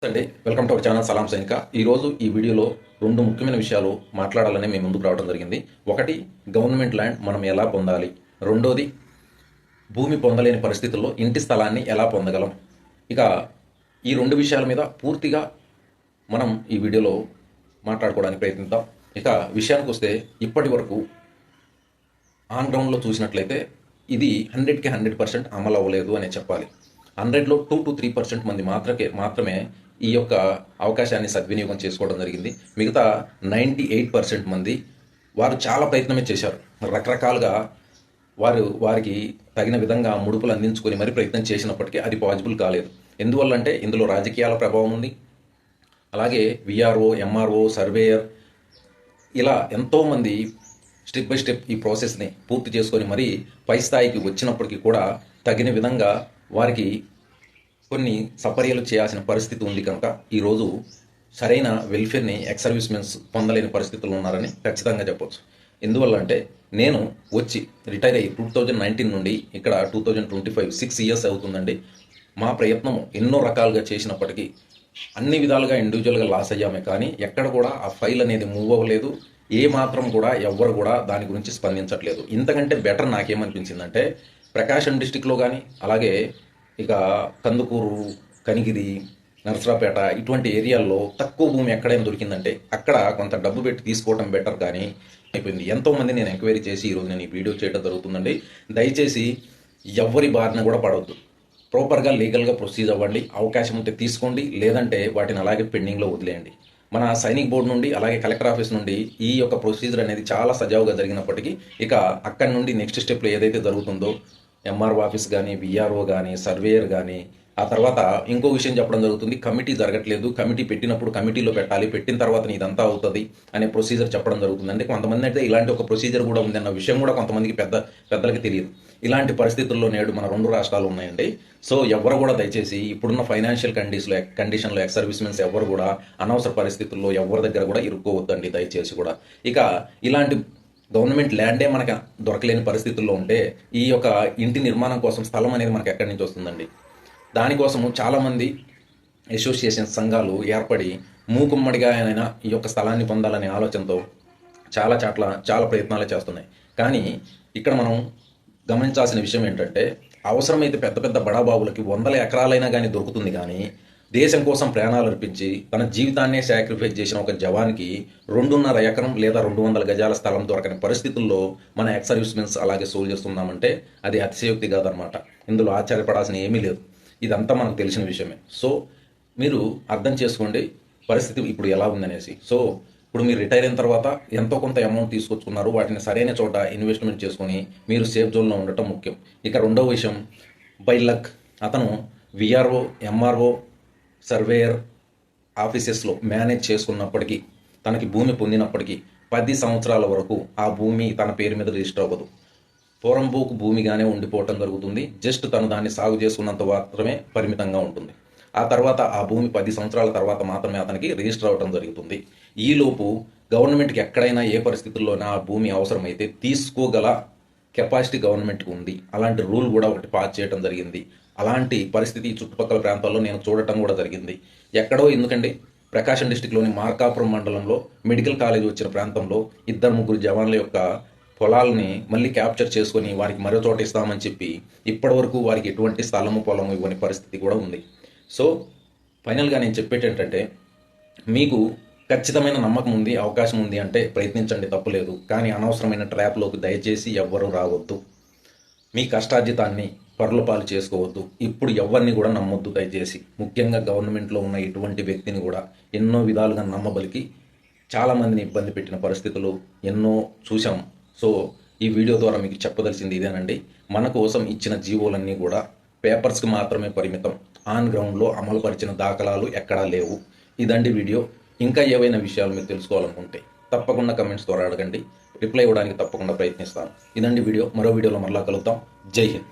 అండి, welcome to our channel సలాం సైనిక. ఈరోజు ఈ వీడియోలో రెండు ముఖ్యమైన విషయాలు మాట్లాడాలని మేము ముందుకు రావడం జరిగింది. ఒకటి, గవర్నమెంట్ ల్యాండ్ మనం ఎలా పొందాలి. రెండోది, భూమి పొందలేని పరిస్థితుల్లో ఇంటి స్థలాన్ని ఎలా పొందగలం. ఇక ఈ రెండు విషయాల మీద పూర్తిగా మనం ఈ వీడియోలో మాట్లాడుకోవడానికి ప్రయత్నిద్దాం. ఇక విషయానికి వస్తే, ఇప్పటి వరకు ఆన్ గ్రౌండ్లో చూసినట్లయితే ఇది 100కి 100% అమలు అవ్వలేదు అనే చెప్పాలి. 100లో 2 to 3% మంది మాత్రమే ఈ యొక్క అవకాశాన్ని సద్వినియోగం చేసుకోవడం జరిగింది. మిగతా 98% మంది వారు చాలా ప్రయత్నమే చేశారు. రకరకాలుగా వారికి తగిన విధంగా ముడుపులు అందించుకొని మరి ప్రయత్నం చేసినప్పటికీ అది పాసిబుల్ కాలేదు. ఎందువల్లంటే ఇందులో రాజకీయాల ప్రభావం ఉంది. అలాగే విఆర్ఓ, ఎంఆర్ఓ, సర్వేయర్ ఇలా ఎంతోమంది స్టెప్ బై స్టెప్ ఈ ప్రాసెస్ని పూర్తి చేసుకొని మరీ పై స్థాయికి వచ్చినప్పటికీ కూడా తగిన విధంగా వారికి కొన్ని సపర్యలు చేయాల్సిన పరిస్థితి ఉంది. కనుక ఈరోజు సరైన వెల్ఫేర్ని ఎక్స్ సర్వీస్ మెన్స్ పొందలేని పరిస్థితులు ఉన్నారని ఖచ్చితంగా చెప్పొచ్చు. ఎందువల్ల అంటే నేను వచ్చి రిటైర్ అయ్యి 2019 నుండి ఇక్కడ 2025 6 ఇయర్స్ అవుతుందండి. మా ప్రయత్నం ఎన్నో రకాలుగా చేసినప్పటికీ అన్ని విధాలుగా ఇండివిజువల్గా లాస్ అయ్యామే, కానీ ఎక్కడ కూడా ఆ ఫైల్ అనేది మూవ్ అవ్వలేదు. ఏ మాత్రం కూడా ఎవ్వరు కూడా దాని గురించి స్పందించట్లేదు. ఇంతకంటే బెటర్ నాకేమనిపించిందంటే, ప్రకాశం డిస్టిక్లో కానీ, అలాగే ఇక కందుకూరు, కనిగిరి, నరసరాపేట ఇటువంటి ఏరియాల్లో తక్కువ భూమి ఎక్కడైనా దొరికిందంటే అక్కడ కొంత డబ్బు పెట్టి తీసుకోవడం బెటర్ కానీ అయిపోయింది. ఎంతోమంది నేను ఎంక్వైరీ చేసి ఈరోజు నేను ఈ వీడియో చేయడం జరుగుతుందండి. దయచేసి ఎవరి బారిన కూడా పడవద్దు. ప్రాపర్గా లీగల్గా ప్రొసీజ్ అవ్వండి. అవకాశం ఉంటే తీసుకోండి, లేదంటే వాటిని అలాగే పెండింగ్లో వదిలేయండి. మన సైనిక్ బోర్డు నుండి, అలాగే కలెక్టర్ ఆఫీస్ నుండి ఈ యొక్క ప్రొసీజర్ అనేది చాలా సజావుగా జరిగినప్పటికీ ఇక అక్కడి నుండి నెక్స్ట్ స్టెప్లో ఏదైతే జరుగుతుందో ఎంఆర్ఓ ఆఫీస్ కానీ, విఆర్ఓ కానీ, సర్వేయర్ కానీ, ఆ తర్వాత ఇంకో విషయం చెప్పడం జరుగుతుంది. కమిటీ జరగట్లేదు, కమిటీ పెట్టినప్పుడు కమిటీలో పెట్టాలి, పెట్టిన తర్వాత ఇదంతా అవుతుంది అనే ప్రొసీజర్ చెప్పడం జరుగుతుంది. అంటే కొంతమంది అయితే ఇలాంటి ఒక ప్రొసీజర్ కూడా ఉంది అన్న విషయం కూడా కొంతమందికి పెద్దలకి తెలియదు. ఇలాంటి పరిస్థితుల్లో నేడు మన రెండు రాష్ట్రాలు ఉన్నాయండి. సో ఎవరు కూడా దయచేసి ఇప్పుడున్న ఫైనాన్షియల్ కండిషన్లో ఎక్స్ సర్వీస్ మెన్స్ ఎవరు కూడా అనవసర పరిస్థితుల్లో ఎవరి దగ్గర కూడా ఇరుక్కోవద్దండి దయచేసి కూడా. ఇక ఇలాంటి గవర్నమెంట్ ల్యాండే మనకు దొరకలేని పరిస్థితుల్లో ఉంటే ఈ యొక్క ఇంటి నిర్మాణం కోసం స్థలం అనేది మనకు ఎక్కడి నుంచి వస్తుందండి. దానికోసము చాలామంది అసోసియేషన్ సంఘాలు ఏర్పడి మూకుమ్మడిగా అయినా ఈ యొక్క స్థలాన్ని పొందాలనే ఆలోచనతో చాలా ప్రయత్నాలు చేస్తున్నాయి. కానీ ఇక్కడ మనం గమనించాల్సిన విషయం ఏంటంటే, అవసరమైతే పెద్ద పెద్ద బడాబాబులకి 100 ఎకరాలైనా కానీ దొరుకుతుంది. కానీ దేశం కోసం ప్రాణాలు అర్పించి తన జీవితాన్నే సాక్రిఫైస్ చేసిన ఒక జవాన్కి 2.5 ఎకరం లేదా 200 గజాల స్థలం దొరకని పరిస్థితుల్లో మన ఎక్స్ సర్వీస్ మెన్స్ అలాగే సోల్జర్స్ ఉన్నామంటే అది అతిశయోక్తి కాదనమాట. ఇందులో ఆశ్చర్యపడాల్సిన ఏమీ లేదు. ఇదంతా మనకు తెలిసిన విషయమే. సో మీరు అర్థం చేసుకోండి పరిస్థితి ఇప్పుడు ఎలా ఉందనేసి. సో ఇప్పుడు మీరు రిటైర్ అయిన తర్వాత ఎంతో కొంత అమౌంట్ తీసుకొచ్చుకున్నారు, వాటిని సరైన చోట ఇన్వెస్ట్మెంట్ చేసుకొని మీరు సేఫ్ జోన్లో ఉండటం ముఖ్యం. ఇక రెండవ విషయం, బై లక్ అతను విఆర్ఓ, ఎంఆర్ఓ, సర్వేయర్ ఆఫీసెస్లో మేనేజ్ చేసుకున్నప్పటికీ, తనకి భూమి పొందినప్పటికీ 10 సంవత్సరాల వరకు ఆ భూమి తన పేరు మీద రిజిస్టర్ అవ్వదు. పోరంబోకు భూమిగానే ఉండిపోవటం జరుగుతుంది. జస్ట్ తను దాన్ని సాగు చేసుకున్నంత మాత్రమే పరిమితంగా ఉంటుంది. ఆ తర్వాత ఆ భూమి 10 సంవత్సరాల తర్వాత మాత్రమే అతనికి రిజిస్టర్ అవ్వడం జరుగుతుంది. ఈలోపు గవర్నమెంట్కి ఎక్కడైనా ఏ పరిస్థితుల్లోనే ఆ భూమి అవసరమైతే తీసుకోగల కెపాసిటీ గవర్నమెంట్కి ఉంది. అలాంటి రూల్ కూడా ఒకటి పాస్ చేయడం జరిగింది. అలాంటి పరిస్థితి చుట్టుపక్కల ప్రాంతాల్లో నేను చూడటం కూడా జరిగింది. ఎక్కడో ఎందుకండి, ప్రకాశం డిస్టిక్లోని మార్కాపురం మండలంలో మెడికల్ కాలేజ్ వచ్చిన ప్రాంతంలో 2-3 జవాన్ల యొక్క పొలాలని మళ్ళీ క్యాప్చర్ చేసుకొని వారికి మరో చోట ఇస్తామని చెప్పి ఇప్పటి వరకు వారికి ఎటువంటి స్థలము పొలము ఇవ్వని పరిస్థితి కూడా ఉంది. సో ఫైనల్గా నేను చెప్పేది ఏంటంటే, మీకు ఖచ్చితమైన నమ్మకం ఉంది, అవకాశం ఉంది అంటే ప్రయత్నించండి, తప్పులేదు. కానీ అనవసరమైన ట్రాప్లోకి దయచేసి ఎవ్వరూ రావద్దు. మీ కష్టార్జితాన్ని పరులపాలు చేసుకోవద్దు. ఇప్పుడు ఎవరిని కూడా నమ్మొద్దు దయచేసి. ముఖ్యంగా గవర్నమెంట్లో ఉన్న ఇటువంటి వ్యక్తిని కూడా ఎన్నో విధాలుగా నమ్మబలికి చాలామందిని ఇబ్బంది పెట్టిన పరిస్థితులు ఎన్నో చూసాం. సో ఈ వీడియో ద్వారా మీకు చెప్పదలసింది ఇదేనండి. మన కోసం ఇచ్చిన జీవోలన్నీ కూడా పేపర్స్కి మాత్రమే పరిమితం. ఆన్ గ్రౌండ్లో అమలుపరిచిన దాఖలాలు ఎక్కడా లేవు. ఇదండి వీడియో. ఇంకా ఏవైనా విషయాలు మీరు తెలుసుకోవాలనుకుంటే తప్పకుండా కమెంట్స్ ద్వారా అడగండి. రిప్లై ఇవ్వడానికి తప్పకుండా ప్రయత్నిస్తాను. ఇదండి వీడియో. మరో వీడియోలో మరలా కలుద్దాం. జై హింద్.